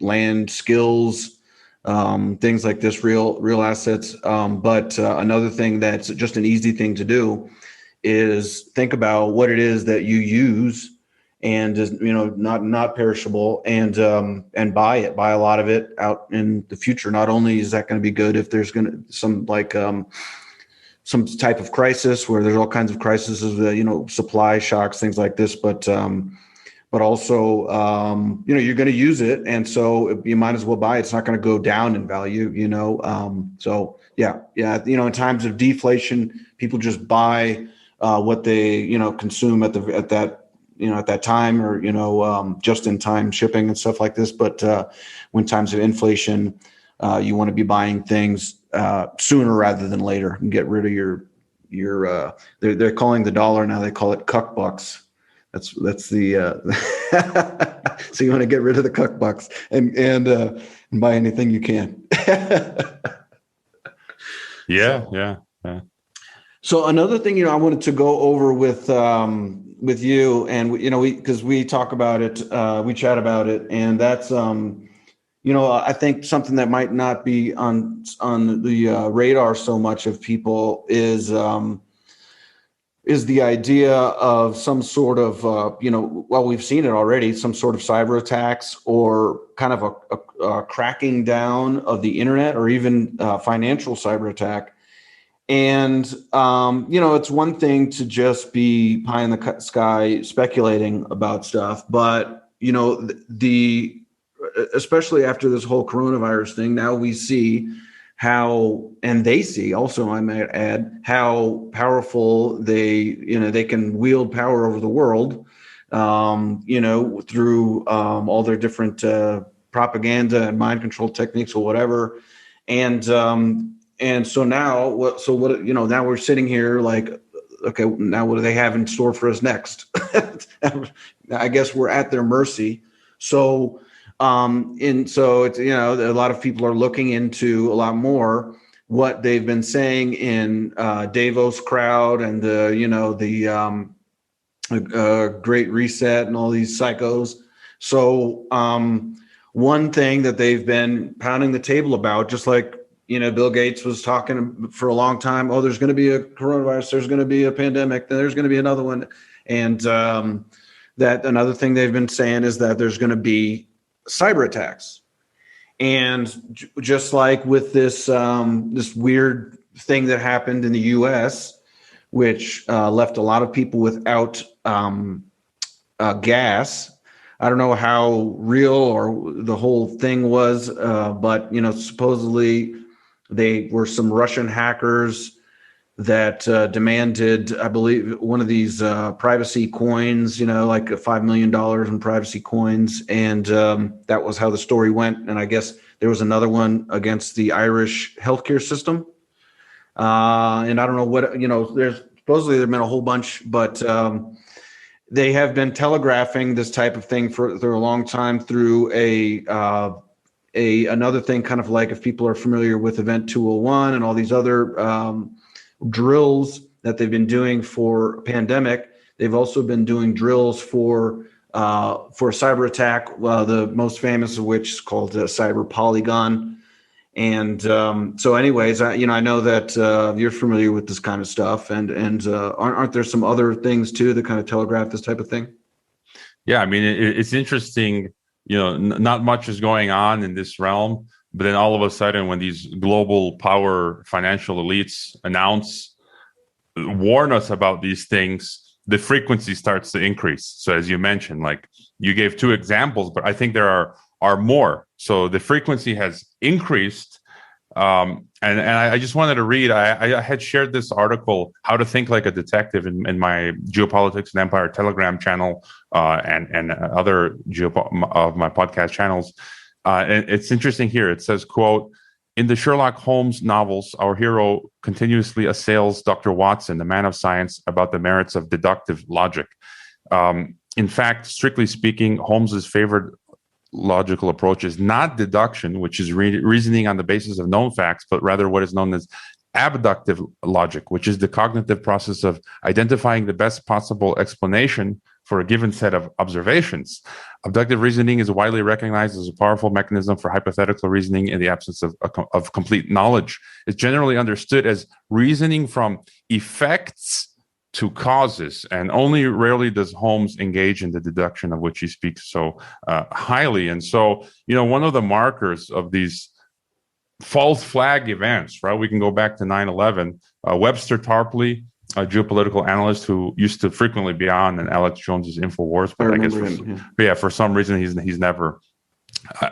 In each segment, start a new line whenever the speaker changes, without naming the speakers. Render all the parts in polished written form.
land, skills, things like this, real assets. But another thing that's just an easy thing to do is think about what it is that you use and is, not perishable, and buy a lot of it out in the future. Not only is that going to be good if there's going to some type of crisis, where there's all kinds of crises, supply shocks, things like this, but also, you're going to use it. And so you might as well buy it. It's not going to go down in value, so yeah. In times of deflation, people just buy what they, consume at that time, or, just in time shipping and stuff like this. But when times of inflation, you want to be buying things sooner rather than later, and get rid of your they're calling the dollar now, they call it cuck bucks. That's the so you want to get rid of the cuck bucks and buy anything you can.
Yeah.
So another thing, I wanted to go over with you, and because we talk about it, we chat about it, and that's I think something that might not be on the radar so much of people is the idea of some sort of we've seen it already, some sort of cyber attacks, or kind of a cracking down of the internet, or even financial cyber attack. And it's one thing to just be pie in the sky speculating about stuff, but especially after this whole coronavirus thing, now we see how, and they see also, I might add, how powerful they can wield power over the world, through all their different propaganda and mind control techniques or whatever. And so now what, now we're sitting here like, okay, now what do they have in store for us next? I guess we're at their mercy. So, and so it's, a lot of people are looking into a lot more what they've been saying in Davos crowd and the Great Reset and all these psychos. So one thing that they've been pounding the table about, just like, Bill Gates was talking for a long time, there's going to be a coronavirus, there's going to be a pandemic, then there's going to be another one. And that another thing they've been saying is that there's going to be cyber attacks. And just like with this weird thing that happened in the U.S., which left a lot of people without gas. I don't know how real or the whole thing was, but supposedly they were some Russian hackers that demanded, I believe, one of these privacy coins, like $5 million in privacy coins. And that was how the story went. And I guess there was another one against the Irish healthcare system. And I don't know what, there's supposedly there've been a whole bunch, but they have been telegraphing this type of thing for a long time through another thing, kind of like, if people are familiar with Event 201 and all these other drills that they've been doing for a pandemic. They've also been doing drills for a cyber attack. The most famous of which is called Cyber Polygon. And so anyways, I know that you're familiar with this kind of stuff, and aren't there some other things too that kind of telegraph this type of thing?
Yeah, I mean, it's interesting, not much is going on in this realm. But then all of a sudden, when these global power financial elites warn us about these things, the frequency starts to increase. So as you mentioned, like you gave two examples, but I think there are more. So the frequency has increased. And I just wanted to read, I had shared this article, How to Think Like a Detective, in my Geopolitics and Empire Telegram channel and other of my podcast channels. And it's interesting here. It says, quote, "In the Sherlock Holmes novels, our hero continuously assails Dr. Watson, the man of science, about the merits of deductive logic. In fact, strictly speaking, Holmes's favorite logical approach is not deduction, which is reasoning on the basis of known facts, but rather what is known as abductive logic, which is the cognitive process of identifying the best possible explanation for a given set of observations." Abductive reasoning is widely recognized as a powerful mechanism for hypothetical reasoning in the absence of complete knowledge. It's generally understood as reasoning from effects to causes, and only rarely does Holmes engage in the deduction of which he speaks so highly. And so, one of the markers of these false flag events, right? We can go back to 9/11. Webster Tarpley, a geopolitical analyst who used to frequently be on and Alex Jones's InfoWars, but I guess for some reason he's never.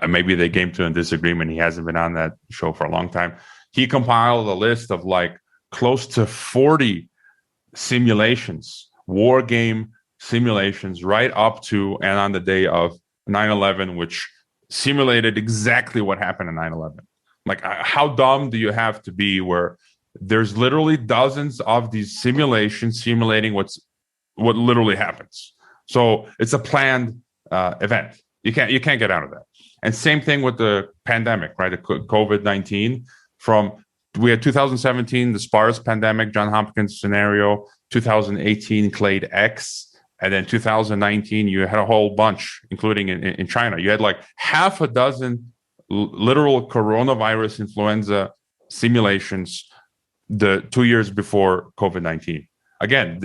Maybe they came to a disagreement. He hasn't been on that show for a long time. He compiled a list of like close to 40 simulations, war game simulations, right up to and on the day of 9/11, which simulated exactly what happened in 9/11. Like, how dumb do you have to be where there's literally dozens of these simulations simulating what literally happens? So it's a planned event. You can't get out of that. And same thing with the pandemic, right? The COVID-19. We had 2017, the SPARS pandemic, John Hopkins scenario, 2018, Clade X, and then 2019, you had a whole bunch, including in China. You had like half a dozen literal coronavirus influenza simulations the 2 years before COVID-19. Again,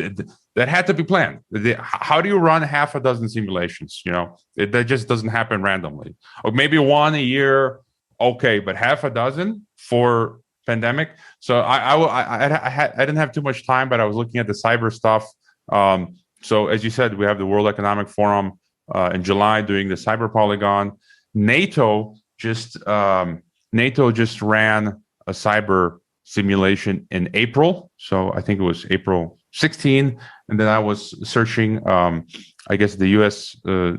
that had to be planned. How do you run half a dozen simulations? That just doesn't happen randomly. Or maybe one a year, okay, but half a dozen for pandemic. So I didn't have too much time, but I was looking at the cyber stuff. So as you said, we have the World Economic Forum in July doing the cyber polygon. NATO just ran a cyber simulation in April. So I think it was April 16. And then I was searching, I guess the US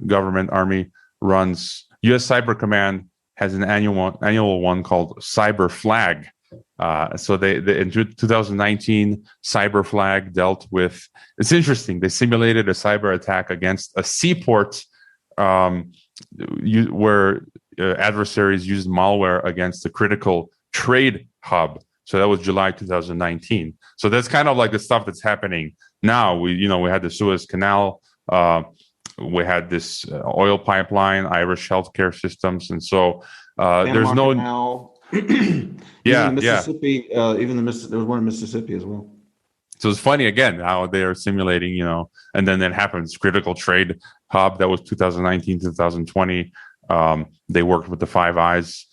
government Army runs, US Cyber Command has an annual one called Cyber Flag. So they in 2019, Cyber Flag dealt with, it's interesting, they simulated a cyber attack against a seaport where adversaries used malware against a critical trade hub. So that was July 2019. So that's kind of like the stuff that's happening now. We had the Suez Canal, we had this oil pipeline, Irish healthcare systems, and so there's no.
Canal. Mississippi, there was one in Mississippi as well.
So it's funny again how they are simulating, and then that happens. Critical trade hub, that was 2019, 2020. They worked with the Five Eyes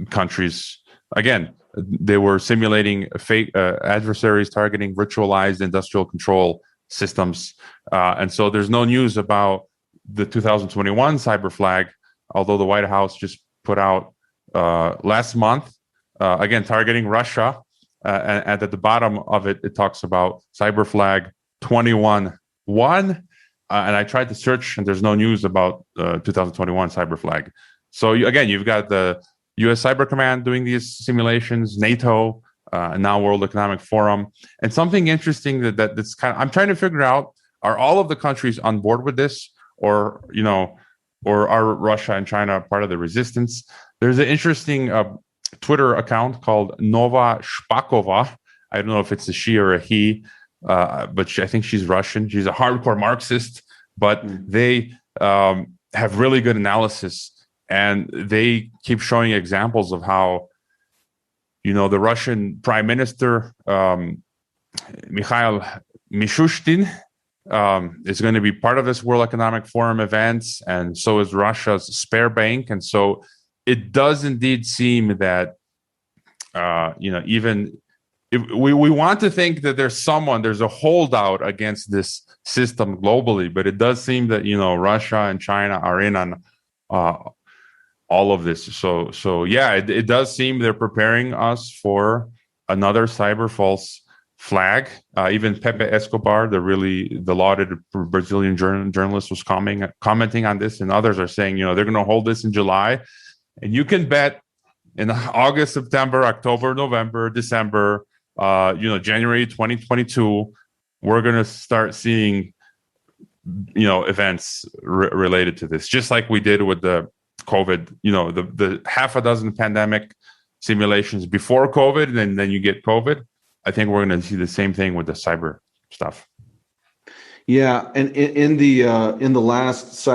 countries. Again, they were simulating fake adversaries targeting virtualized industrial control systems. And so there's no news about the 2021 Cyber Flag, although the White House just put out last month, again, targeting Russia. And at the bottom of it, it talks about Cyber Flag 21-1. And I tried to search, and there's no news about 2021 Cyber Flag. So you've got the U.S. Cyber Command doing these simulations, NATO, and now World Economic Forum. And something interesting that's I'm trying to figure out: are all of the countries on board with this, or are Russia and China part of the resistance? There's an interesting Twitter account called Nova Shpakova. I don't know if it's a she or a he, but I think she's Russian. She's a hardcore Marxist, but they have really good analysis, and they keep showing examples of how, the Russian Prime Minister, Mikhail Mishustin, is going to be part of this World Economic Forum events, and so is Russia's Spare Bank. And so it does indeed seem that, even if we want to think that there's a holdout against this system globally, but it does seem that, Russia and China are in on all of this. So yeah, it does seem they're preparing us for another cyber false flag. Even Pepe Escobar, the lauded Brazilian journalist, was commenting on this, and others are saying, they're going to hold this in July. And you can bet in August, September, October, November, December, January 2022, we're going to start seeing, events related to this, just like we did with the COVID, the half a dozen pandemic simulations before COVID, and then you get COVID. I think we're going to see the same thing with the cyber stuff.
Yeah, and in the last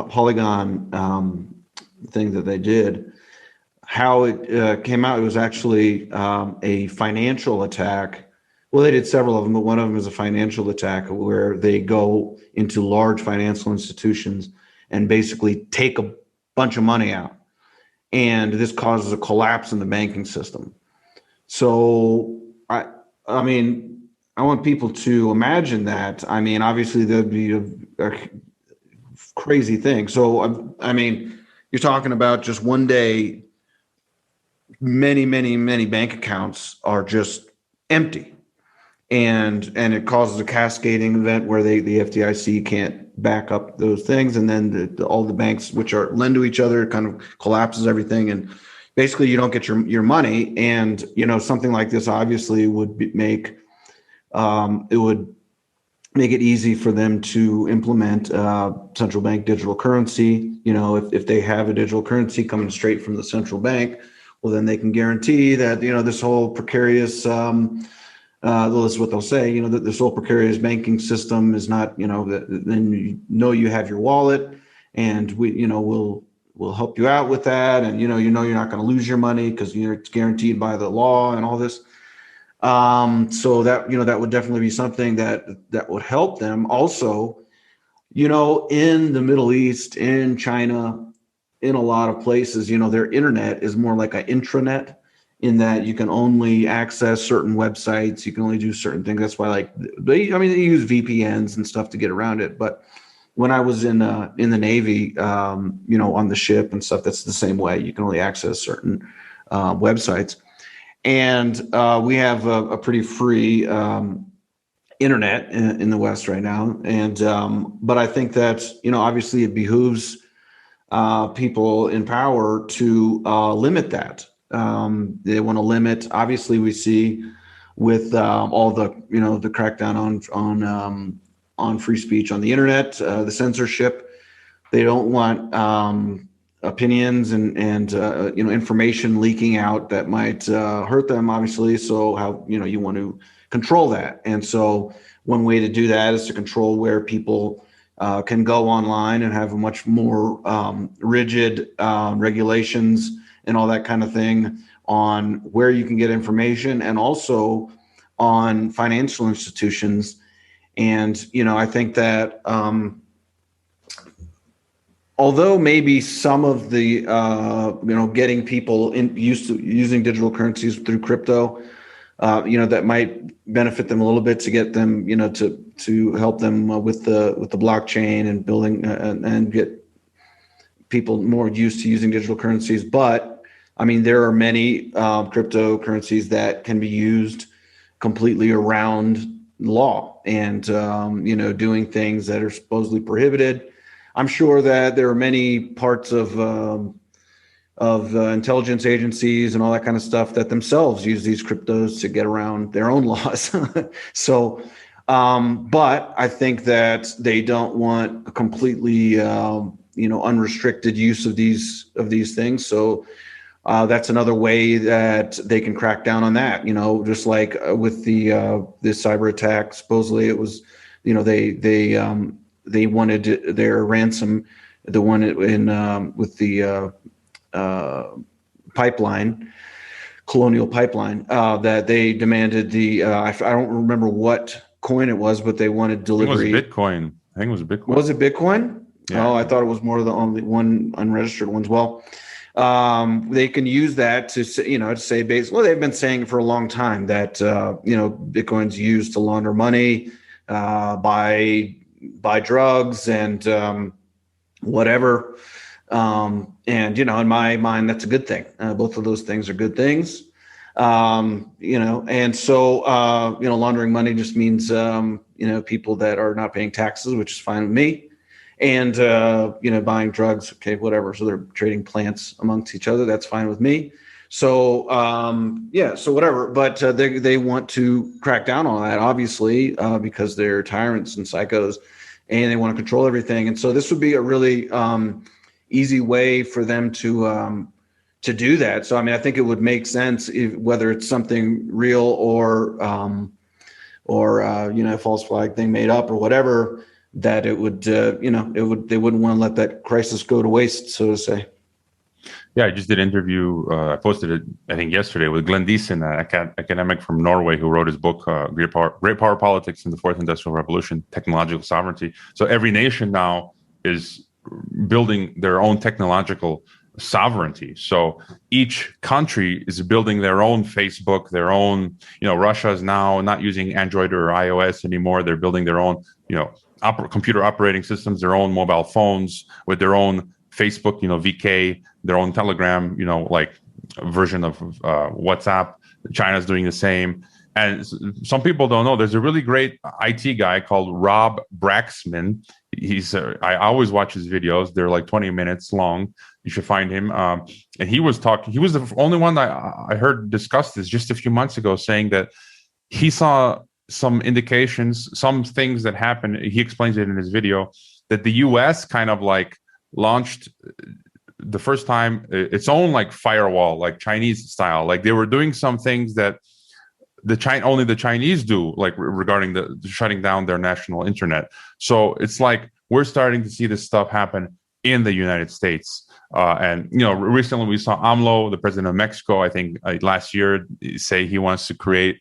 Polygon thing that they did, how it came out, it was actually a financial attack. Well, they did several of them, but one of them is a financial attack where they go into large financial institutions and basically take a bunch of money out, and this causes a collapse in the banking system. So I mean, I want people to imagine that. I mean, obviously that'd be a crazy thing. So I mean, you're talking about just one day, many bank accounts are just empty, and it causes a cascading event where the FDIC can't back up those things, and then all the banks which are lend to each other kind of collapses everything, and basically you don't get your money. And something like this obviously would make it would make it easy for them to implement central bank digital currency. If they have a digital currency coming straight from the central bank, well, then they can guarantee that this whole precarious this is what they'll say, that this whole precarious banking system is not, then you have your wallet, and we'll help you out with that, and you're not going to lose your money because it's guaranteed by the law and all this. So that would definitely be something that would help them. Also, in the Middle East, in China, in a lot of places, their internet is more like an intranet, in that you can only access certain websites, you can only do certain things. That's why they use VPNs and stuff to get around it. But when I was in the Navy, on the ship and stuff, that's the same way. You can only access certain websites. And we have a pretty free internet in the West right now. And but I think that, obviously it behooves people in power to limit that. They want to limit. Obviously, we see with all the the crackdown on free speech on the internet, the censorship. They don't want opinions and information leaking out that might hurt them, obviously. So how you want to control that. And so one way to do that is to control where people can go online and have a much more rigid regulations and all that kind of thing on where you can get information, and also on financial institutions. And I think that although maybe some of the getting people used to using digital currencies through crypto, that might benefit them a little bit, to get them to help them with the blockchain and building and get people more used to using digital currencies. But I mean, there are many cryptocurrencies that can be used completely around law, and doing things that are supposedly prohibited. I'm sure that there are many parts of intelligence agencies and all that kind of stuff that themselves use these cryptos to get around their own laws. So, but I think that they don't want a completely, unrestricted use of these things. So that's another way that they can crack down on that. Just like with the cyber attack, supposedly it was, they wanted their ransom, the one in with the pipeline, Colonial Pipeline, that they demanded the I don't remember what coin it was, but they wanted delivery.
It was Bitcoin. I think it was Bitcoin.
Was it Bitcoin?
Yeah.
Oh, I thought it was more of the only one unregistered ones. Well, they can use that to say basically, well, they've been saying for a long time that Bitcoin's used to launder money, buy drugs and whatever. And in my mind, that's a good thing. Both of those things are good things. And so laundering money just means people that are not paying taxes, which is fine with me. And buying drugs, okay, whatever. So they're trading plants amongst each other. That's fine with me. So so whatever. But they want to crack down on that, obviously, because they're tyrants and psychos, and they want to control everything. And so this would be a really easy way for them to do that. So I mean, I think it would make sense whether it's something real or or a false flag thing made up or whatever, that it would they wouldn't want to let that crisis go to waste, so to say.
Yeah, I just did an interview. I posted it, I think, yesterday with Glenn Deason, an academic from Norway who wrote his book, Great Power Politics in the Fourth Industrial Revolution, Technological Sovereignty. So every nation now is building their own technological sovereignty. So each country is building their own Facebook, their own, Russia is now not using Android or iOS anymore. They're building their own, computer operating systems, their own mobile phones with their own Facebook, VK, their own Telegram, like version of WhatsApp. China's doing the same. And some people don't know, there's a really great IT guy called Rob Braxman. I always watch his videos. They're like 20 minutes long. You should find him. And he was the only one I heard discuss this just a few months ago, saying that he saw some indications, some things that happened. He explains it in his video, that the US kind of like launched the first time its own like firewall, like Chinese style. Like they were doing some things that only the Chinese do, like regarding the shutting down their national internet. So it's like we're starting to see this stuff happen in the United States. And recently we saw AMLO, the president of Mexico, I think last year, say he wants to create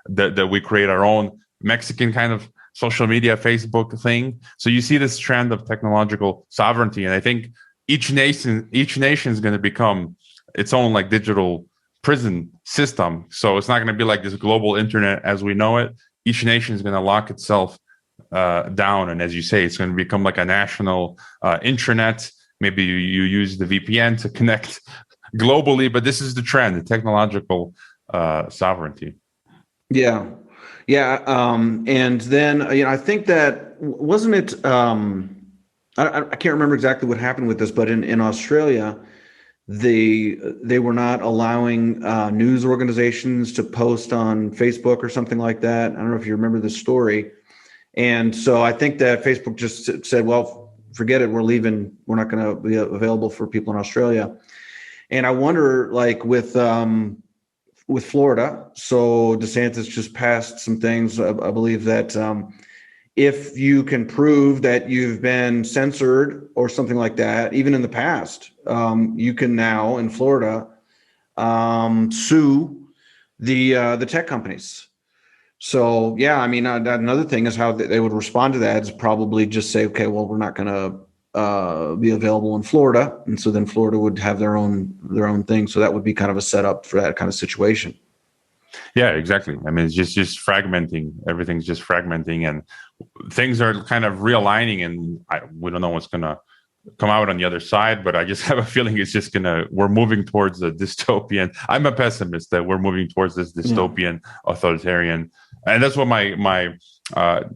that we create our own Mexican kind of social media, Facebook thing. So you see this trend of technological sovereignty, and I think each nation is going to become its own like digital prison system. So it's not going to be like this global internet as we know it. Each nation is going to lock itself down, and as you say, it's going to become like a national intranet. Maybe you use the VPN to connect globally, but this is the trend, the technological sovereignty.
Yeah. And then, I think that, wasn't it, I can't remember exactly what happened with this, but in Australia, they were not allowing news organizations to post on Facebook or something like that. I don't know if you remember this story. And so I think that Facebook just said, well, forget it, we're leaving. We're not going to be available for people in Australia. And I wonder, like with Florida, so DeSantis just passed some things. I believe that if you can prove that you've been censored or something like that, even in the past, you can now in Florida sue the tech companies. So yeah, I mean, another thing is how they would respond to that is probably just say, okay, well, we're not going to be available in Florida, and so then Florida would have their own thing. So that would be kind of a setup for that kind of situation.
Yeah, exactly. I mean, it's just fragmenting. Everything's just fragmenting, and things are kind of realigning. And we don't know what's going to come out on the other side, but I just have a feeling it's just we're moving towards a dystopian. I'm a pessimist that we're moving towards this dystopian authoritarian. And that's what my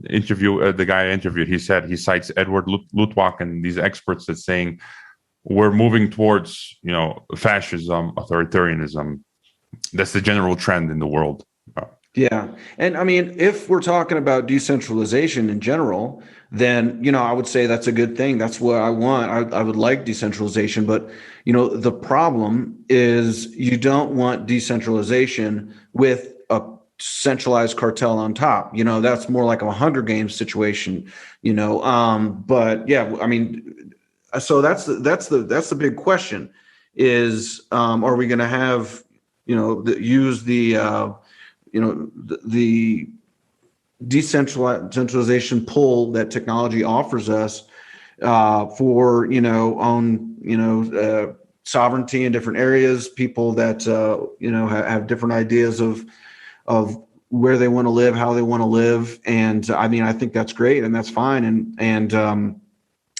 interview, the guy I interviewed, he said, he cites Edward Luttwak and these experts that's saying we're moving towards, fascism, authoritarianism. That's the general trend in the world.
Yeah. And I mean, if we're talking about decentralization in general, then, I would say that's a good thing. That's what I want. I would like decentralization, but, the problem is you don't want decentralization with a centralized cartel on top. That's more like a Hunger Games situation, but yeah, I mean, so that's the big question is, are we going to have, use the decentralization pull that technology offers us for sovereignty in different areas, people that have different ideas of where they want to live, how they want to live, and I mean, I think that's great and that's fine, and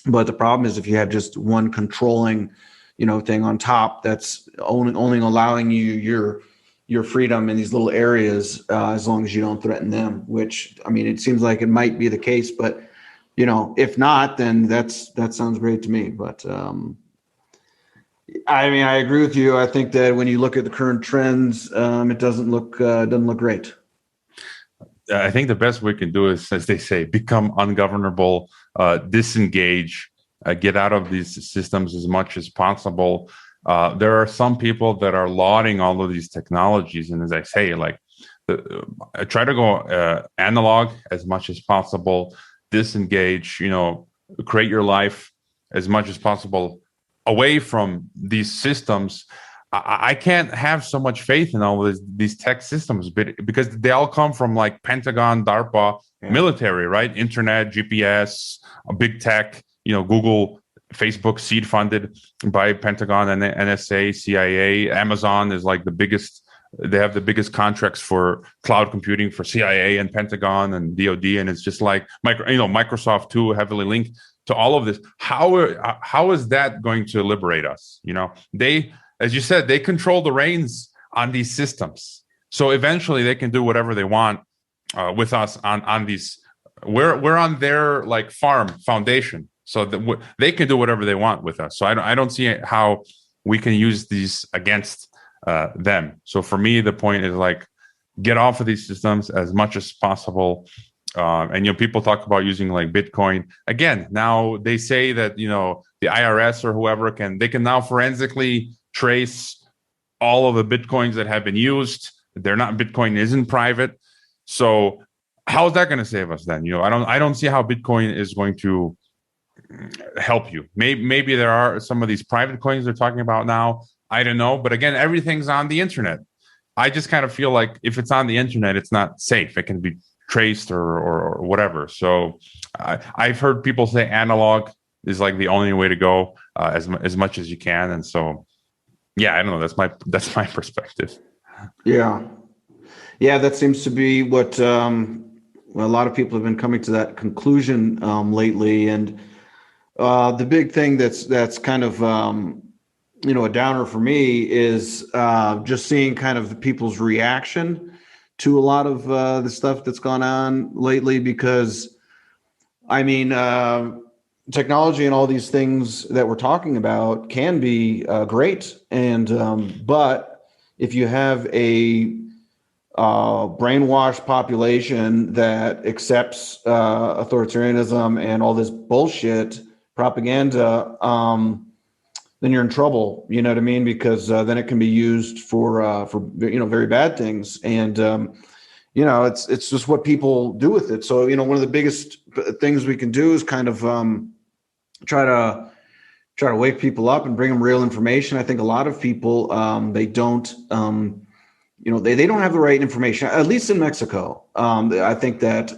but the problem is if you have just one controlling thing on top that's only allowing you your freedom in these little areas, as long as you don't threaten them, which, I mean, it seems like it might be the case, but, if not, then that sounds great to me. But, I mean, I agree with you. I think that when you look at the current trends, it doesn't look great.
I think the best we can do is, as they say, become ungovernable, disengage, get out of these systems as much as possible. There are some people that are lauding all of these technologies, and as I say, like I try to go analog as much as possible, disengage, create your life as much as possible away from these systems. I can't have so much faith in all these tech systems, because they all come from like Pentagon, DARPA, military, right? Internet, GPS, big tech, Google, Facebook, seed funded by Pentagon and NSA, CIA. Amazon is like the biggest. They have the biggest contracts for cloud computing for CIA and Pentagon and DoD, and it's just like Microsoft too, heavily linked to all of this. How is that going to liberate us? They, as you said, they control the reins on these systems, so eventually they can do whatever they want with us on these. We're on their like foundation, so that they can do whatever they want with us. So I don't see how we can use these against them. So for me, the point is like, get off of these systems as much as possible. And people talk about using like Bitcoin. Again, now they say that the IRS or whoever can now forensically trace all of the Bitcoins that have been used. Bitcoin isn't private. So how is that going to save us then? I don't see how Bitcoin is going to help you. Maybe there are some of these private coins they're talking about now. I don't know. But again, everything's on the internet. I just kind of feel like if it's on the internet, it's not safe. It can be traced or whatever. So I've heard people say analog is like the only way to go, as much as you can. And so, I don't know. That's my perspective.
Yeah. That seems to be what a lot of people have been coming to that conclusion lately. And the big thing that's kind of a downer for me is just seeing kind of people's reaction to a lot of the stuff that's gone on lately, because technology and all these things that we're talking about can be great. And but if you have a brainwashed population that accepts authoritarianism and all this bullshit propaganda, then you're in trouble. You know what I mean? Because then it can be used for very bad things. And it's just what people do with it. So one of the biggest things we can do is kind of try to wake people up and bring them real information. I think a lot of people they don't they don't have the right information, at least in Mexico. I think that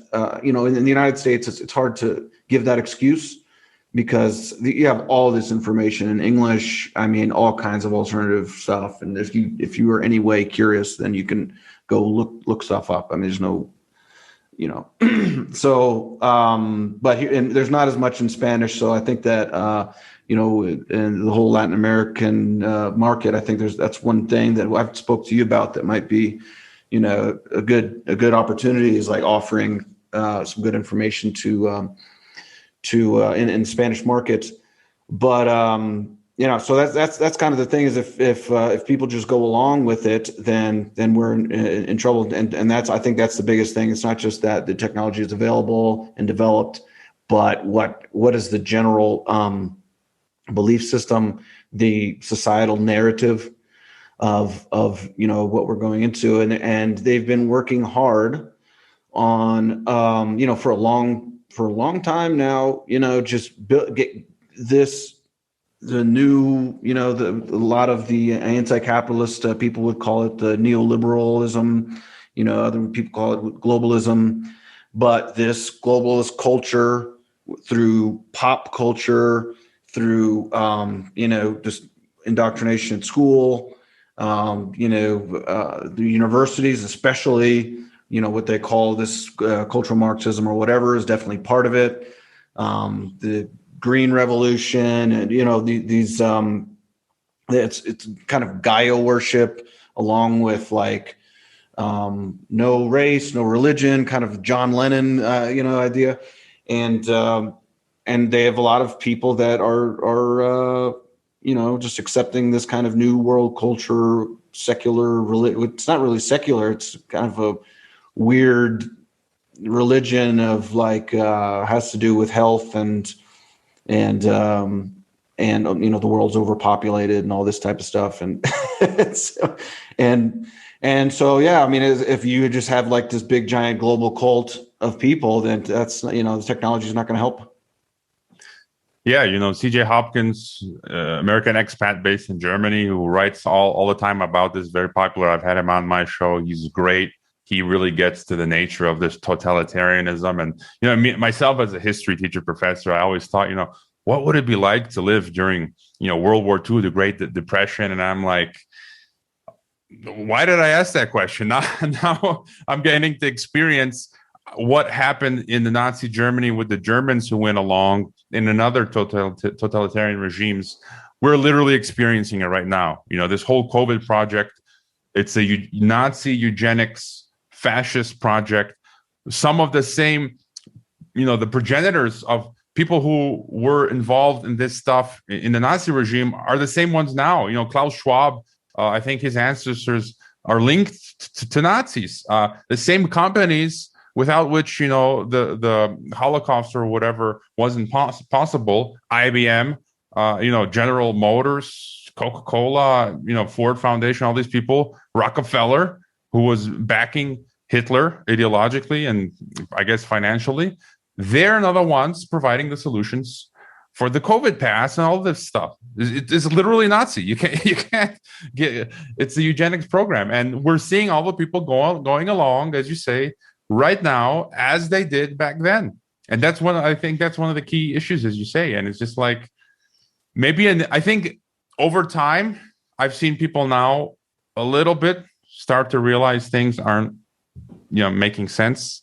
in the United States it's hard to give that excuse, because you have all this information in English. All kinds of alternative stuff. And if you are any way curious, then you can go look stuff up. There's no, so, but here, and there's not as much in Spanish. So I think that, in the whole Latin American market, I think that's one thing that I've spoke to you about that might be, a good opportunity, is like offering some good information to in Spanish markets. But so that's kind of the thing, is if people just go along with it, then we're in trouble. And I think that's the biggest thing. It's not just that the technology is available and developed, but what is the general belief system, the societal narrative of what we're going into, and they've been working hard on for a long time now, just get this, the new, a lot of the anti-capitalist people would call it the neoliberalism, other people call it globalism, but this globalist culture through pop culture, through, just indoctrination at school, the universities, especially, what they call this cultural Marxism or whatever, is definitely part of it. The Green Revolution, and these it's kind of Gaia worship, along with like no race, no religion, kind of John Lennon idea, and they have a lot of people that are just accepting this kind of new world culture, secular. It's not really secular. It's kind of a weird religion of like has to do with health and the world's overpopulated and all this type of stuff, and And so, yeah, I mean, if you just have like this big giant global cult of people, then that's, the technology is not going to help.
Yeah, CJ Hopkins, American expat based in Germany, who writes all the time about this, very popular. I've had him on my show. He's great. He really gets to the nature of this totalitarianism. And, myself as a history teacher professor, I always thought, what would it be like to live during, World War II, the Great Depression? And I'm like, why did I ask that question? Now I'm getting to experience what happened in the Nazi Germany with the Germans who went along in another totalitarian regimes. We're literally experiencing it right now. This whole COVID project, it's a Nazi eugenics fascist project. Some of the same, the progenitors of people who were involved in this stuff in the Nazi regime are the same ones now. Klaus Schwab, I think his ancestors are linked to Nazis. The same companies without which, the Holocaust or whatever wasn't possible. IBM, General Motors, Coca-Cola, Ford Foundation, all these people, Rockefeller, who was backing Hitler ideologically and I guess financially, they're not the ones providing the solutions for the COVID pass and all this stuff. It's literally Nazi. You can't get. It's the eugenics program, and we're seeing all the people going along, as you say, right now as they did back then. And I think that's one of the key issues, as you say. And it's just like I think over time, I've seen people now a little bit start to realize things aren't, making sense.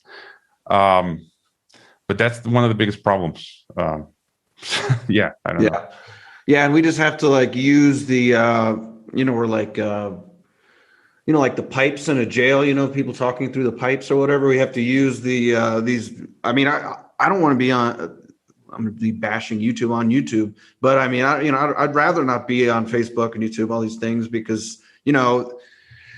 But that's one of the biggest problems. Yeah, I don't know.
Yeah, and we just have to like use the, we're like, like the pipes in a jail, people talking through the pipes or whatever. We have to use these. I mean, I don't want to be on. I'm going to be bashing YouTube on YouTube, but I mean, I'd rather not be on Facebook and YouTube, all these things, because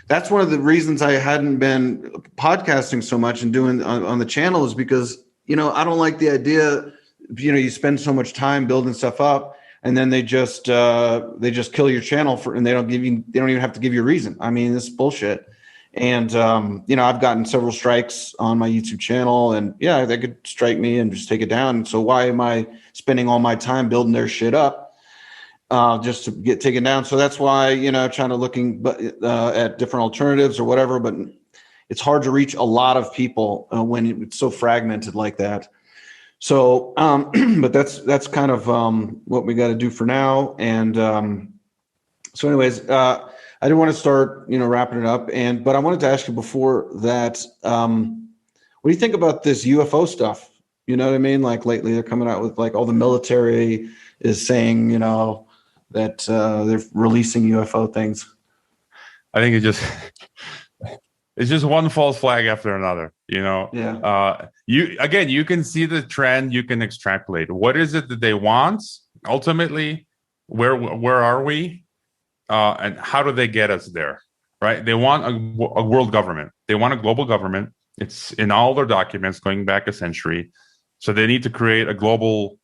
that's one of the reasons I hadn't been podcasting so much and doing on the channel is because I don't like the idea. You spend so much time building stuff up, and then they just kill your channel and they don't even have to give you a reason. I mean, this is bullshit. And I've gotten several strikes on my YouTube channel, and yeah, they could strike me and just take it down. So why am I spending all my time building their shit up just to get taken down? So that's why trying to looking at different alternatives or whatever. But it's hard to reach a lot of people when it's so fragmented like that. So, but that's kind of what we got to do for now. And so, anyways, I didn't want to start, wrapping it up. But I wanted to ask you before that, what do you think about this UFO stuff? You know what I mean? Like lately, they're coming out with like all the military is saying, that they're releasing UFO things.
I think it's just one false flag after another,
Yeah.
You can see the trend, you can extrapolate. What is it that they want? Ultimately, where are we? And how do they get us there? Right? They want a world government. They want a global government. It's in all their documents going back a century. So they need to create a global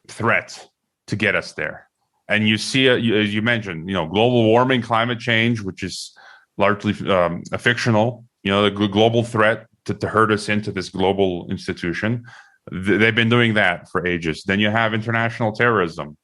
threat to get us there. And you see, as you mentioned, global warming, climate change, which is largely a fictional, the global threat to hurt us into this global institution. They've been doing that for ages. Then you have international terrorism.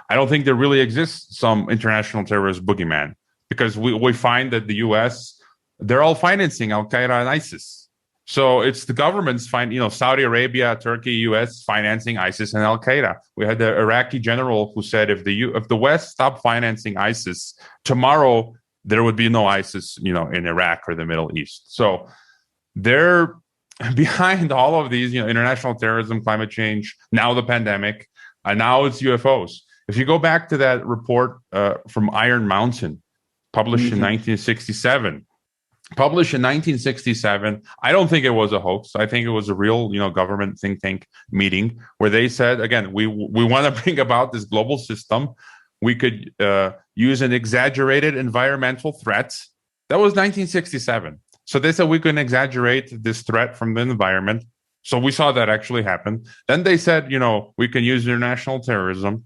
I don't think there really exists some international terrorist boogeyman, because we find that the U.S., they're all financing Al-Qaeda and ISIS. So it's the governments Saudi Arabia, Turkey, U.S. financing ISIS and Al-Qaeda. We had the Iraqi general who said if the West stopped financing ISIS, tomorrow there would be no ISIS, in Iraq or the Middle East. So they're behind all of these, international terrorism, climate change, now the pandemic, and now it's UFOs. If you go back to that report from Iron Mountain, published in 1967, I don't think it was a hoax. I think it was a real, government think tank meeting where they said, again, we want to bring about this global system. We could use an exaggerated environmental threat. That was 1967. So they said we can exaggerate this threat from the environment. So we saw that actually happen. Then they said, we can use international terrorism.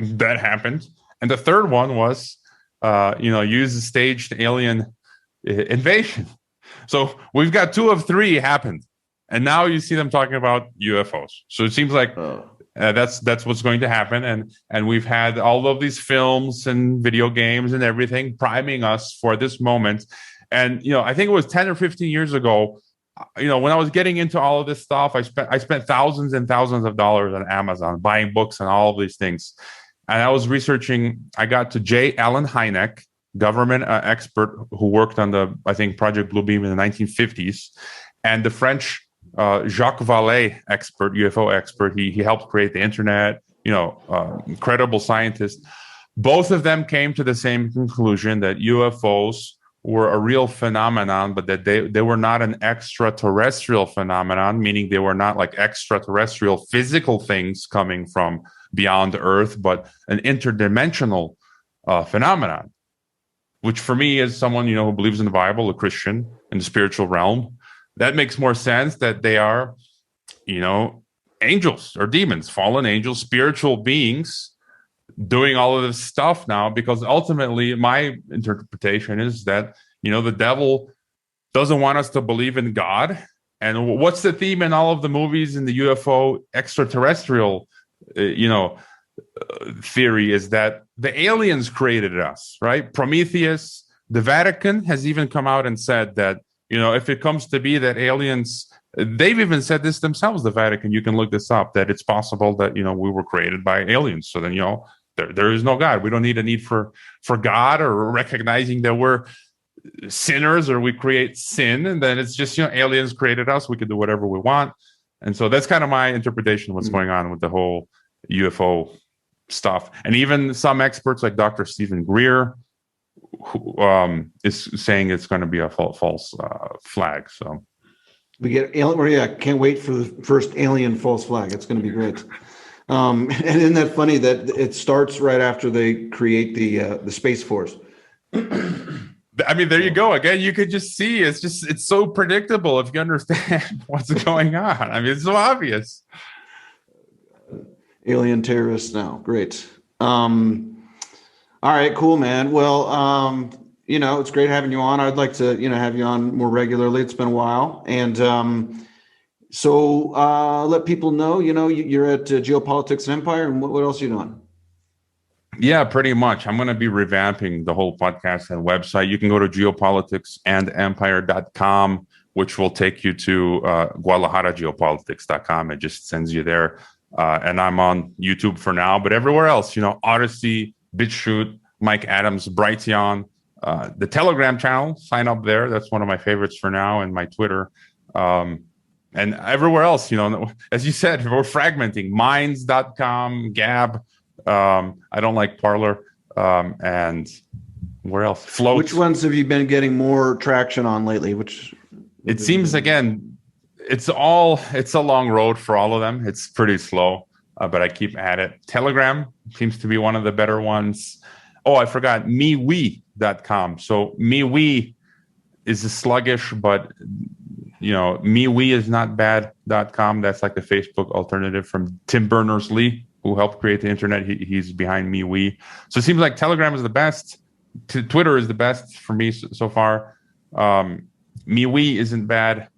That happened. And the third one was, use a staged alien invasion. So we've got 2 of 3 happened, and now you see them talking about UFOs. So it seems like that's what's going to happen, and we've had all of these films and video games and everything priming us for this moment. And I think it was 10 or 15 years ago. When I was getting into all of this stuff, I spent thousands and thousands of dollars on Amazon buying books and all of these things. And I was researching. I got to J. Allen Hynek, government expert who worked on I think, Project Bluebeam in the 1950s, and the French Jacques Vallée expert, UFO expert. He helped create the internet. Credible scientist. Both of them came to the same conclusion that UFOs were a real phenomenon, but that they were not an extraterrestrial phenomenon, meaning they were not like extraterrestrial physical things coming from beyond Earth, but an interdimensional phenomenon, which for me, as someone, who believes in the Bible, a Christian in the spiritual realm, that makes more sense that they are, angels or demons, fallen angels, spiritual beings doing all of this stuff now, because ultimately my interpretation is that, the devil doesn't want us to believe in God. And what's the theme in all of the movies in the UFO extraterrestrial, theory is that the aliens created us, right? Prometheus, the Vatican has even come out and said that, if it comes to be that aliens, they've even said this themselves, the Vatican, you can look this up, that it's possible that, we were created by aliens. So then, there is no God. We don't need a need for God or recognizing that we're sinners or we create sin. And then it's just, aliens created us. We can do whatever we want. And so that's kind of my interpretation of what's going on with the whole UFO stuff. And even some experts like Dr. Stephen Greer, who is saying it's going to be a false flag. So
we get can't wait for the first alien false flag. It's going to be great. And isn't that funny that it starts right after they create the Space Force?
I mean, there you go. Again, you could just see it's so predictable if you understand what's going on. I mean, it's so obvious.
Alien terrorists now. Great. All right, cool, man. Well, it's great having you on. I'd like to, have you on more regularly. It's been a while. And so let people know, you're at Geopolitics and Empire, and what else are you doing?
Yeah, pretty much. I'm going to be revamping the whole podcast and website. You can go to geopoliticsandempire.com, which will take you to guadalajarageopolitics.com. It just sends you there. And I'm on YouTube for now, but everywhere else, Odyssey, BitChute, Mike Adams, Brighteon, the Telegram channel, sign up there. That's one of my favorites for now, and my Twitter. And everywhere else, as you said, we're fragmenting. Minds.com, Gab. I don't like Parler. And where else? Float.
Which ones have you been getting more traction on lately?
It seems, again, it's a long road for all of them. It's pretty slow, but I keep at it. Telegram seems to be one of the better ones. Oh, I forgot, MeWe.com. So MeWe is sluggish, but MeWe is not bad.com. That's like the Facebook alternative from Tim Berners-Lee, who helped create the internet. He's behind MeWe. So it seems like Telegram is the best. Twitter is the best for me so far. MeWe isn't bad.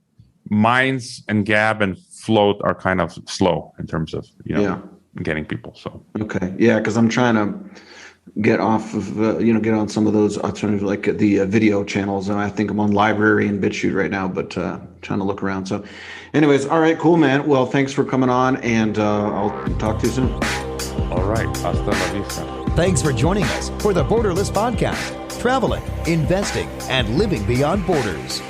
Minds and Gab and Float are kind of slow in terms of getting people. So
okay, yeah, because I'm trying to get off of get on some of those alternatives like the video channels, and I think I'm on Library and BitChute right now, but trying to look around. So, anyways, all right, cool, man. Well, thanks for coming on, and I'll talk to you soon.
All right, hasta la vista.
Thanks for joining us for the Borderless Podcast, traveling, investing, and living beyond borders.